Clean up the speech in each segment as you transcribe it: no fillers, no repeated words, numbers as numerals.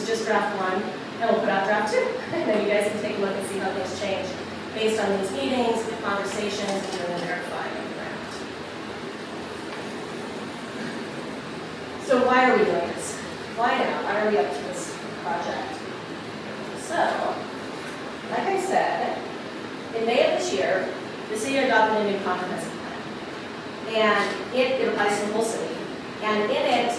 just draft 1, and we'll put out draft 2. And then you guys can take a look and see how things change based on these meetings, the conversations, and doing the verifying of the draft. So why are we doing this? Why now? Why are we up to this project? So, like I said, in May of this year, the city adopted a new comprehensive plan. And it applies to the whole city. And in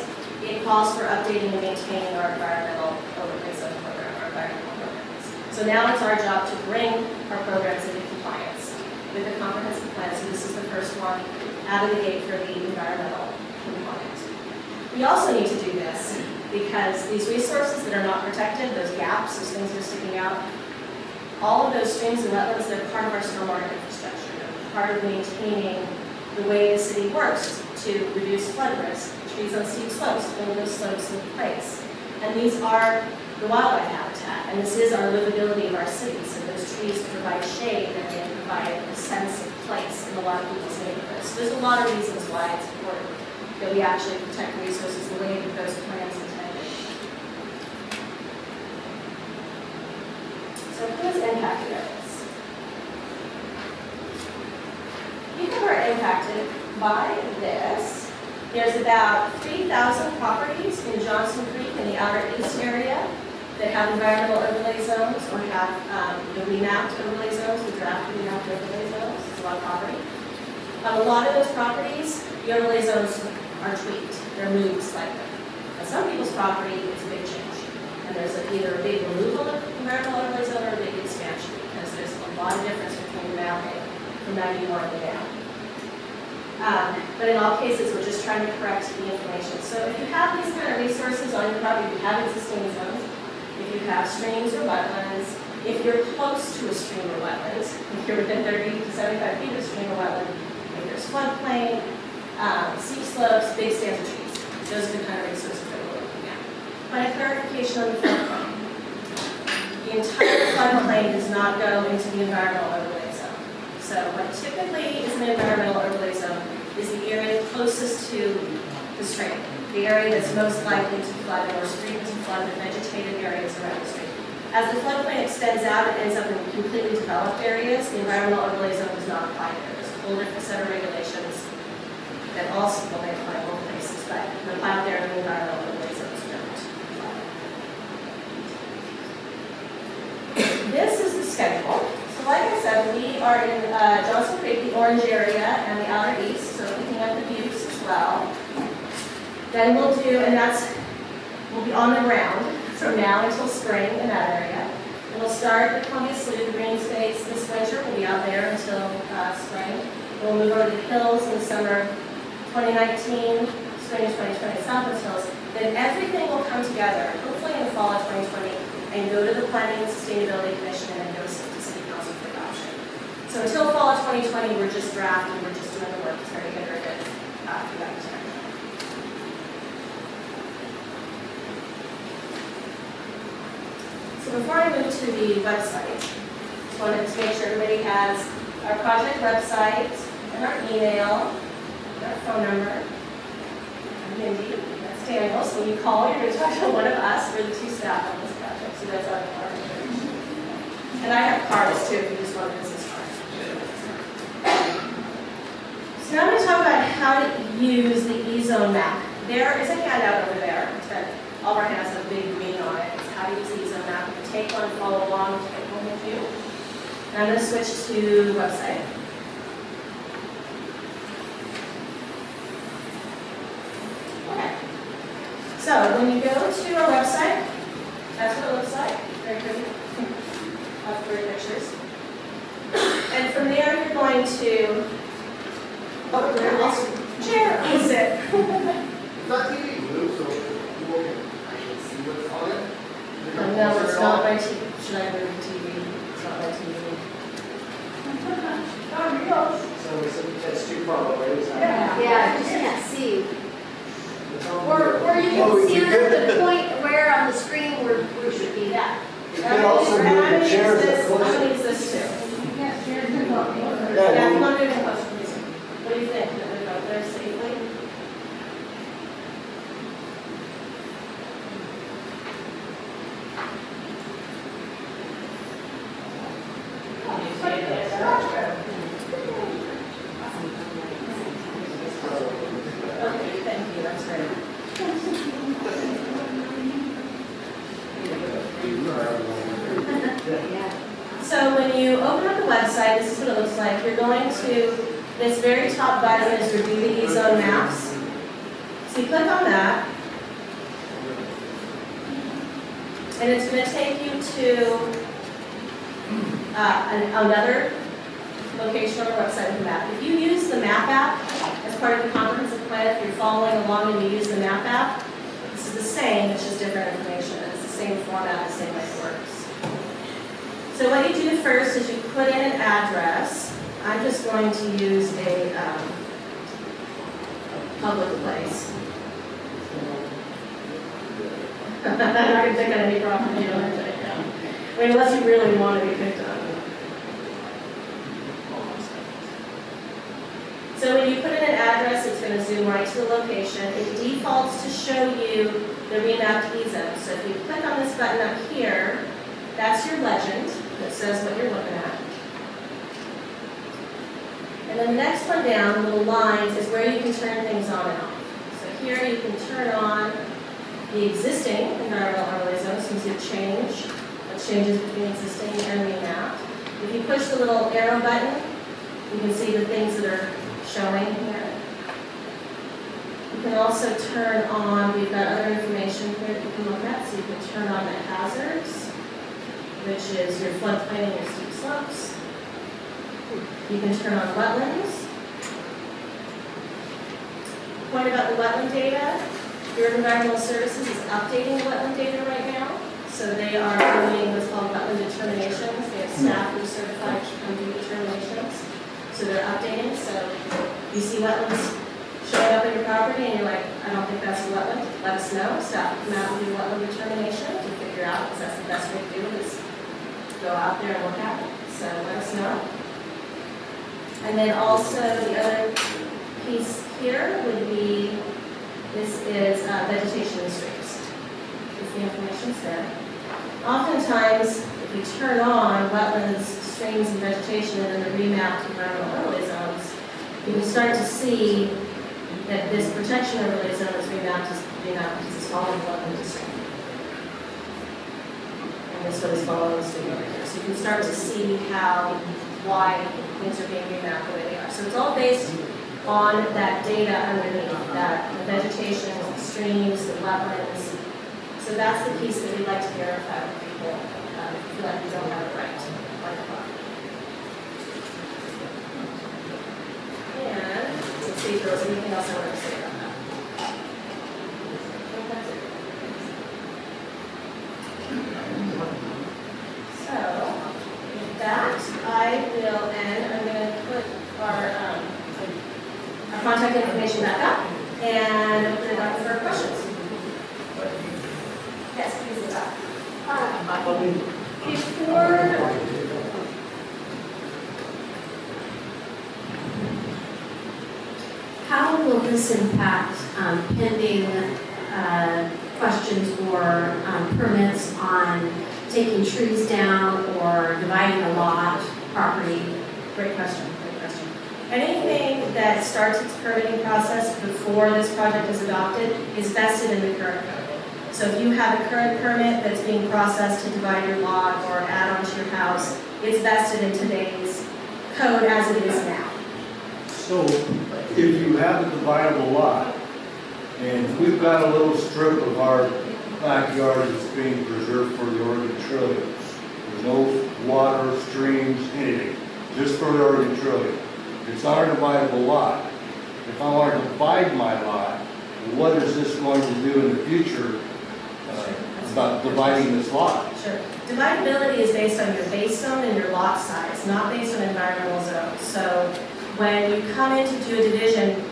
it calls for updating and maintaining our environmental overlay zone program, our environmental programs. So now it's our job to bring our programs into compliance with the comprehensive plan. So this is the first one out of the gate for the environmental compliance. We also need to do this because these resources that are not protected, those gaps, those things that are sticking out, all of those streams and wetlands, they're part of our stormwater infrastructure. They're part of maintaining the way the city works to reduce flood risk, trees on steep slopes, to build those slopes in place. And these are the wildlife habitat, and this is our livability of our city. So those trees provide shade and they provide a sense of place in a lot of people's neighborhoods. So there's a lot of reasons why it's important that we actually protect the resources the way that those plans intended. So who's impacted by this? People are impacted by this. There's about 3,000 properties in Johnson Creek in the outer east area that have environmental overlay zones or have the remapped overlay zones, the draft remapped overlay zones. It's a lot of property. A lot of those properties, the overlay zones are tweaked. They're moved slightly. On some people's property, it's a big change. And there's either a big removal of environmental overlay zone or a big expansion because there's a lot of difference between mapping from 91 and down. But in all cases, we're just trying to correct the information. So if you have these kind of resources on your property, if you have existing zones, if you have streams or wetlands, if you're close to a stream or wetlands, if you're within 30 to 75 feet of a stream or wetland, if there's floodplain, steep slopes, big stands of trees. Those are the kind of resources that we're looking at. But a clarification on the floodplain. The entire floodplain does not go into the environmental overlay zone. So what typically is an environmental overlay zone is the area closest to the stream, the area that's most likely to flood, the more frequent to flood, the vegetated areas around the stream. As the floodplain extends out, it ends up in completely developed areas. The environmental overlay zone does not apply there. There's a whole different set of regulations that also will apply in both places, but the apply out there in the environmental overlay zones don't. This is the schedule. So like I said, we are in Johnson Creek, the orange area, and the outer east, so looking at the views as well. Then we'll do, and we'll be on the ground from now until spring in that area. And we'll start at Columbia City, the green space this winter. We'll be out there until spring. We'll move over to the hills in the summer 2019, spring of 2020, Southwest Hills. Then everything will come together, hopefully in the fall of 2020, and go to the Planning and Sustainability Commission and then go to City Council for adoption. So until fall of 2020, we're just drafting, we're just doing the work to try to get rid of it through that time. So before I move to the website, just wanted to make sure everybody has our project website and our email, and our phone number. I'm Mindy, that's Daniel. So when you call, you're going to talk to one of us. We're the two staff on this project, so that's our card. And I have cards too, if you just want a business card. So now I'm going to talk about how to use the E-zone map. There is a handout over there that all of our handouts have a big green on it. It's how to use the E-zone map. You can take one, follow along, take one with you. And I'm going to switch to the website. Okay. So when you go to our website, that's what it looks like. Very pretty. Lots of great pictures. And from there, you're going to. Oh, where else? Chair. Is it? It's not TV blue, so people can actually see what's on it. No, it's not my TV. Should I move the TV? It's not my TV. Oh, real. So that's too far away, is that? Yeah, you just can't see. Or you Oh, can see you it could. at the point where on the screen where we should be. Yeah. You can also move the chairs I'm closer. going to use this too. Yeah, Yeah, if you want to move it closer, please. What do you think? That we go there safely? So when you open up the website, this is what it looks like. You're going to this very top button is review the e-zone maps. So you click on that, and it's going to take you to another location on the website with the map. If you use the map app as part of the comprehensive plan, if you're following along and you use the map app, this is the same, it's just different information. It's the same format, the same way it works. So what you do first is you put in an address. I'm just going to use a public place. I'm not going to pick on any property owners right now. I mean, unless you really want to be picked on. So when you put in an address, it's going to zoom right to the location. It defaults to show you the remapped e-zone. So if you click on this button up here, that's your legend that says what you're looking at. And then the next one down, the little lines, is where you can turn things on and off. So here you can turn on the existing environmental overlay zones, so you see change, what changes between existing and remapped. If you push the little arrow button, you can see the things that are showing here. You can also turn on, we've got other information here that you can look at, so you can turn on the hazards, which is your floodplain and your steep slopes. You can turn on wetlands. Point about the wetland data, Bureau of Environmental Services is updating the wetland data right now. So they are doing what's called wetland determinations. They have staff who are certified to come do determinations. So they're updating. So you see wetlands showing up in your property and you're like, I don't think that's a wetland. Let us know. Staff will come out and do a wetland determination to figure out, because that's the best way to do it, is go out there and look at it. So let us know. And then also the other piece here would be, this is vegetation and streams. If the information's there. Oftentimes, if you turn on wetlands, streams, and vegetation, and then the remapped environmental overlay zones, you can start to see that this protection overlay zone is remapped because it's following wetland and stream. And this one is following the stream over here. So you can start to see why things are being remapped the way they are. So it's all based on that data underneath, that the vegetation, the streams, the wetlands. So that's the piece that we'd like to verify with people if you feel like you don't have it right on the clock. And let's see if there was anything else I wanted to say about that. I think that's it. So, with that, I will end. I'm going to put our contact information back up and open it up for questions. Yes, please. How will this impact pending questions or permits on taking trees down or dividing a lot, property? Great question. Anything that starts its permitting process before this project is adopted is vested in the current code. So if you have a current permit that's being processed to divide your lot or add on to your house, it's vested in today's code as it is now. So if you have a dividable lot, and we've got a little strip of our backyard that's being preserved for the Oregon Trail, there's no water, streams, anything, just for the Oregon Trail. It's our dividable lot. If I want to divide my lot, what is this going to do in the future about dividing this lot? Sure. Dividability is based on your base zone and your lot size, not based on environmental zones. So when you come in to do a division,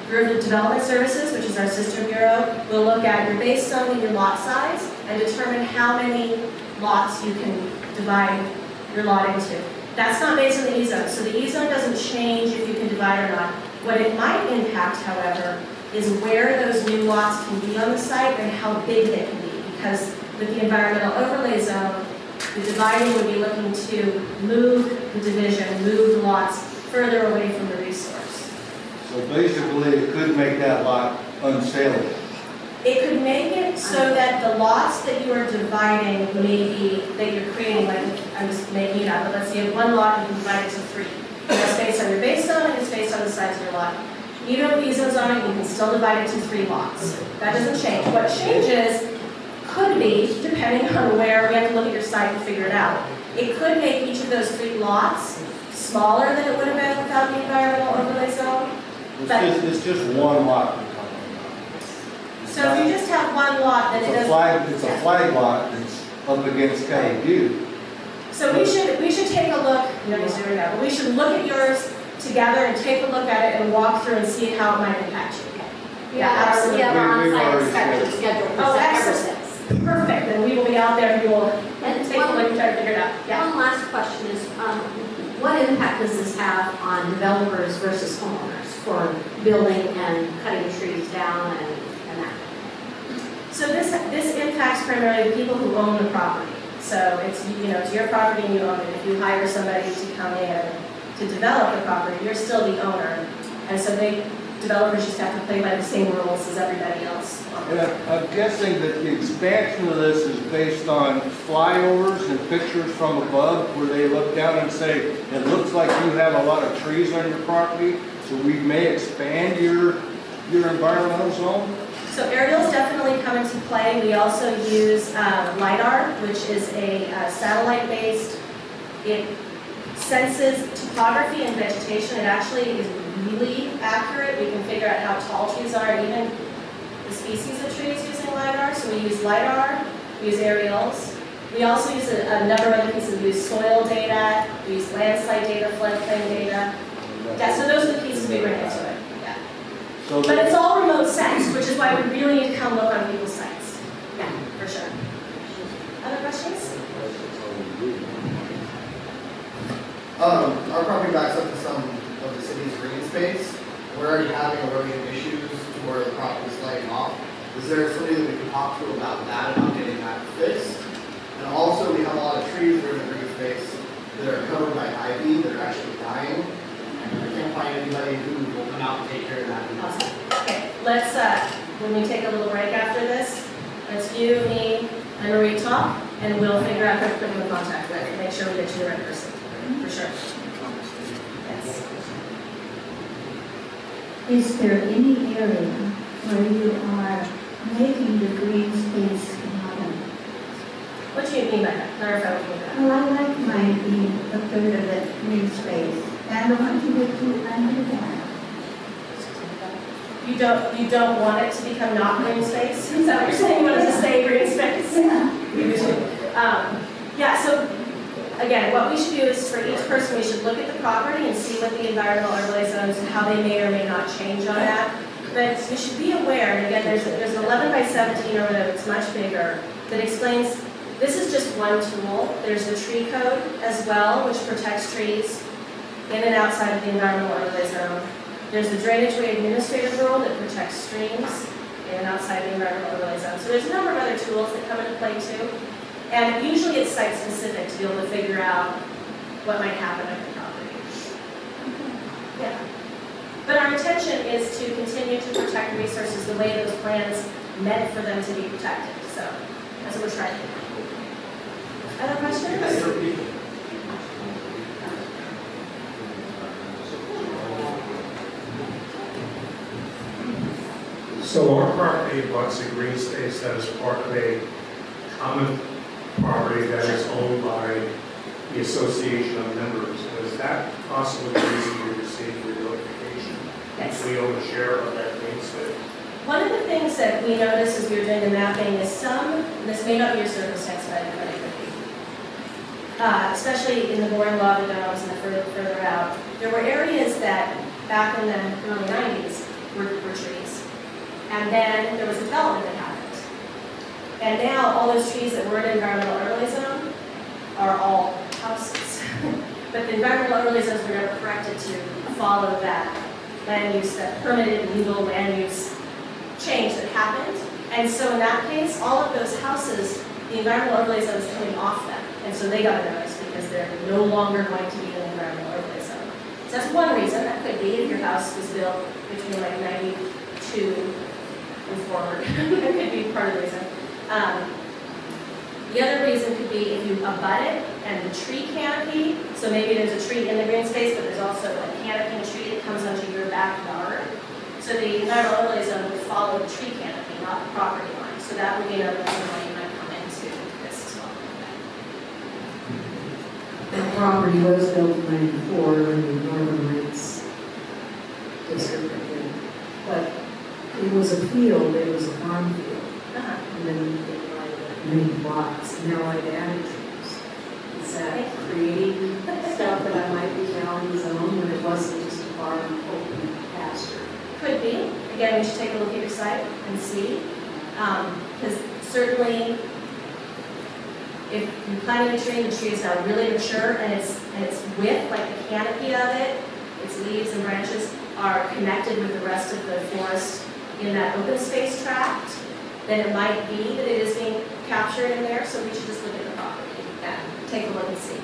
Bureau of Development Services, which is our sister bureau, will look at your base zone and your lot size and determine how many lots you can divide your lot into. That's not based on the E-zone. So the E-zone doesn't change if you can divide or not. What it might impact, however, is where those new lots can be on the site and how big they can be. Because with the environmental overlay zone, the dividing would be looking to move the division, move the lots further away from the resource. So basically, it could make that lot unsaleable. It could make it so that the lots that you are dividing maybe, that you're creating, like, I'm just making it up, but let's say you have one lot, you can divide it to 3. That's based on your base zone, and it's based on the size of your lot. Even with B zones on it, you can still divide it to 3 lots. That doesn't change. What changes could be, depending on where, we have to look at your site and figure it out. It could make each of those 3 lots smaller than it would have been without the environmental overlay zone. It's just one lot. So if you just have one lot, then it doesn't. It's a flag lot that's up against County View. So we should take a look, nobody's doing that, but we should look at yours together and take a look at it and walk through and see how it might impact you. Yeah, absolutely. We have our We've on-site already inspection scheduled for Oh, September excellent. 6th. Perfect, then we will be out there and we will And take a look and try to figure it out. Yeah. One last question is, what impact does this have on developers versus homeowners for building and cutting trees down and that? So this impacts primarily the people who own the property. So it's, it's your property and you own it. If you hire somebody to come in to develop the property, you're still the owner. And so developers just have to play by the same rules as everybody else. And I'm guessing that the expansion of this is based on flyovers and pictures from above where they look down and say, it looks like you have a lot of trees on your property, so we may expand your environmental zone? So aerials definitely come into play. We also use LiDAR, which is a satellite-based. It senses topography and vegetation. It actually is really accurate. We can figure out how tall trees are, even the species of trees using LiDAR. So we use LiDAR, we use aerials. We also use a number of other pieces. We use soil data, we use landslide data, floodplain data. Yeah, so those are the pieces we bring into it. Yeah. So But it's all remote sense, which is why we really need to come look on people's sites. Yeah, for sure. Other questions? Our property backs up to some of the city's green space. We're already having erosion issues to where the property's laying off. Is there somebody that we can talk to about that, about getting that fixed? And also, we have a lot of trees that are in the green space that are covered by ivy that are actually dying. And I can't find anybody who will come out and take care of that. Awesome. Okay, let's, when we take a little break after this, let's you, me, and Marie talk, and we'll figure out who to put you in contact with, and make sure we get you the right person, for sure. Yes. Is there any area where you are making the green space modern? What do you mean by that? Clarify what you mean by that. Well, I like mine being a third of the green space, and I want to get to under that. You don't want it to become not green space? Is that what you're saying? You want it to stay green space? Yeah. Yeah, so again, what we should do is for each person, we should look at the property and see what the environmental overlay zones and how they may or may not change on that. But you should be aware, and again, there's an 11 by 17 over there that's much bigger that explains this is just one tool. There's the tree code as well, which protects trees in and outside of the environmental overlay zone. There's the drainage way administrative rule that protects streams in and outside the environmental overlay zone. So there's a number of other tools that come into play too. And usually it's site specific to be able to figure out what might happen on your property. Yeah. But our intention is to continue to protect resources the way those plans meant for them to be protected. So that's what we're trying to do. Other questions? So our property abuts a green space that is part of a common property that is owned by the association of members. Is that possibly the reason we receive relocation? Yes. We own a share of that green space. One of the things that we noticed as we were doing the mapping is this may not be your circumstance, but it could be. Especially in the boring log domes and further out, there were areas that back in the early 90s were trees. And then there was a development that happened. And now all those trees that were in environmental overlay zone are all houses. But the environmental overlay zones were never corrected to follow that land use, that permitted legal land use change that happened. And so in that case, all of those houses, the environmental overlay zone is coming off them. And so they got a notice because they're no longer going to be in the environmental overlay zone. So that's one reason. That could be if your house was built between like 92 move forward. That could be part of the reason. The other reason could be if you abut it and the tree canopy, so maybe there's a tree in the green space, but there's also a canopy and tree that comes onto your backyard. So the environmental overlay zone would follow the tree canopy, not the property line. So that would be another reason why you might come into this as well. The property was built in '94 in the Northern Lights district, I think. But it was a field, it was a farm field. Uh-huh. And then they made lots, and now I've added trees. Is that creating stuff that I might be now in the zone when it wasn't just a farm open pasture? Could be. Again, we should take a look at your site and see. Because certainly, if you planted a tree and the tree is now really mature and its width, like the canopy of it, its leaves and branches are connected with the rest of the forest in that open space tract, then it might be that it is being captured in there, so we should just look at the property and take a look and see.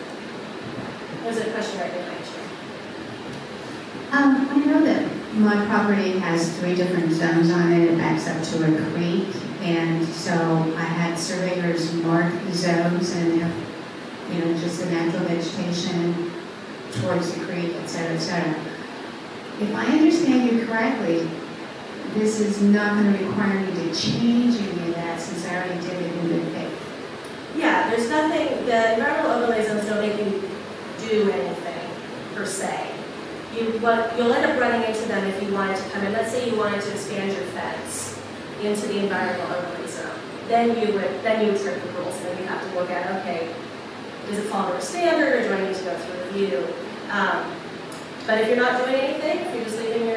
There's a question right behind you. I know that my property has 3 different zones on it. It backs up to a creek, and so I had surveyors mark the zones and have, just the natural vegetation towards the creek, et cetera, et cetera. If I understand you correctly, this is not going to require me to change any of that since I already did it in good faith. Yeah, there's nothing, the environmental overlay zones don't make you do anything per se. You'll end up running into them if you wanted to come in. Let's say you wanted to expand your fence into the environmental overlay zone. Then you would trip the rules, and then you have to look at, okay, does it fall under a standard, or do I need to go through a review? But if you're not doing anything, if you're just leaving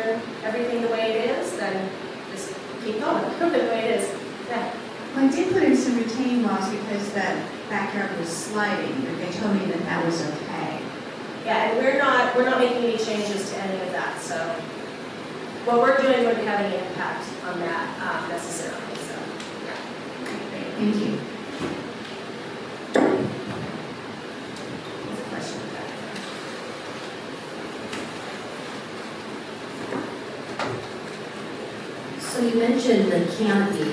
everything the way it is, then just keep going the way it is. Yeah. Well, I did put in some retaining walls because that backyard was sliding, but they told me that that was okay. Yeah, and we're not making any changes to any of that. So what we're doing wouldn't have any impact on that necessarily. So yeah. Thank you. There's a question back there. So you mentioned the canopy.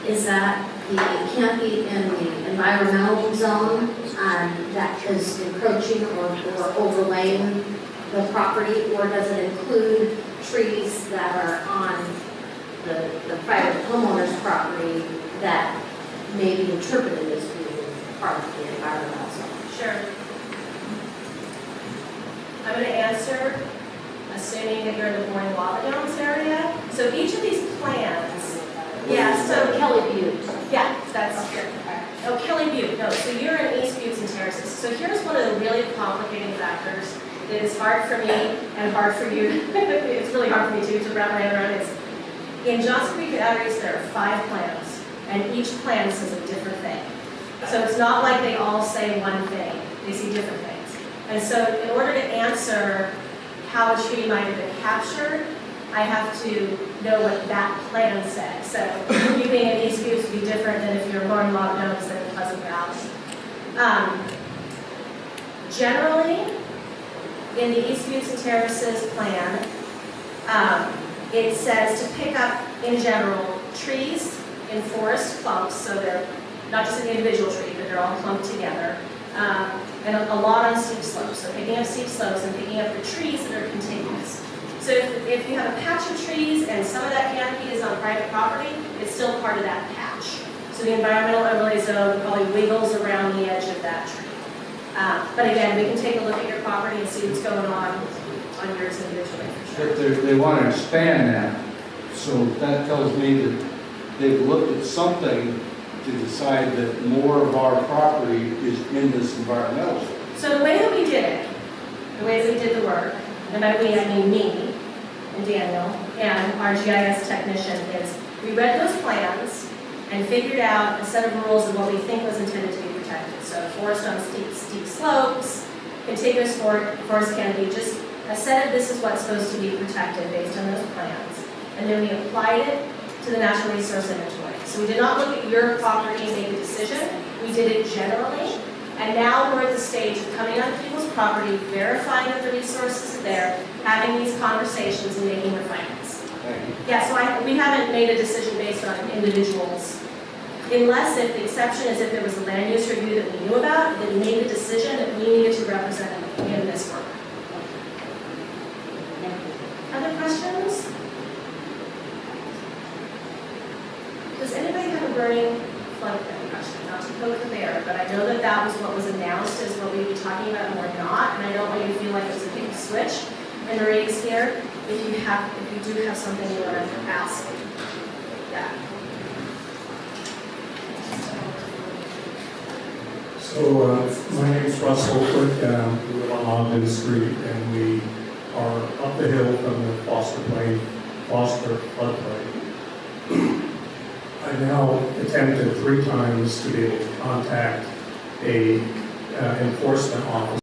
Is that the canopy in the environmental zone that is encroaching or overlaying the property, or does it include trees that are on the private homeowner's property that may be interpreted as being part of the environmental zone? Sure. I'm going to answer assuming that you're in the Boring Lava Domes area. So each of these plans, yeah, so Kelly Butte. yeah, that's, oh, Kelly Butte, no, so you're in East Buttes and Terraces. So here's one of the really complicating factors that is hard for me and hard for you. It's really hard for me too to wrap my head around is, in Johnson Creek and Outer East, there are 5 plans, and each plan says a different thing. So it's not like they all say one thing, they say different things. And so in order to answer how a tree might have been captured, I have to know what that plan said. So you being in East Buttes would be different than if you're more in Lava Domes than in Pleasant Valley. Generally, in the East Buttes and Terraces plan, it says to pick up, in general, trees in forest clumps, so they're not just an individual tree, but they're all clumped together, and a lot on steep slopes. So picking up steep slopes and picking up the trees that are contiguous. So if you have a patch of trees and some of that canopy is on private property, it's still part of that patch. So the environmental overlay zone probably wiggles around the edge of that tree. But again, we can take a look at your property and see what's going on yours individually for sure. But they want to expand that, so that tells me that they've looked at something to decide that more of our property is in this environmental zone. So the way that we did it, the way that we did the work, and by we I mean me and Daniel and our GIS technician, is we read those plans and figured out a set of rules of what we think was intended to be protected. So forest on steep slopes, contiguous forest canopy, just a set of this is what's supposed to be protected based on those plans. And then we applied it to the natural resource inventory. So we did not look at your property and make a decision. We did it generally. And now we're at the stage of coming onto people's property, verifying that the resources are there, having these conversations and making refinements. Thank you. Yeah, so we haven't made a decision based on individuals. Unless if the exception is if there was a land use review that we knew about, that made a decision that we needed to represent in this work. Other questions? Does anybody have a burning floodplain question? Not to poke the bear, but I know that that was what was announced as what we'd be talking about, and we're not, and I don't want you to feel like it's a big switch. And Marie's here, if you do have something you want to ask. Yeah. So, my name's Russell Quick, we live on Ogden Street, and we are up the hill from the Foster floodplain. I now attempted 3 times to be able to contact a enforcement officer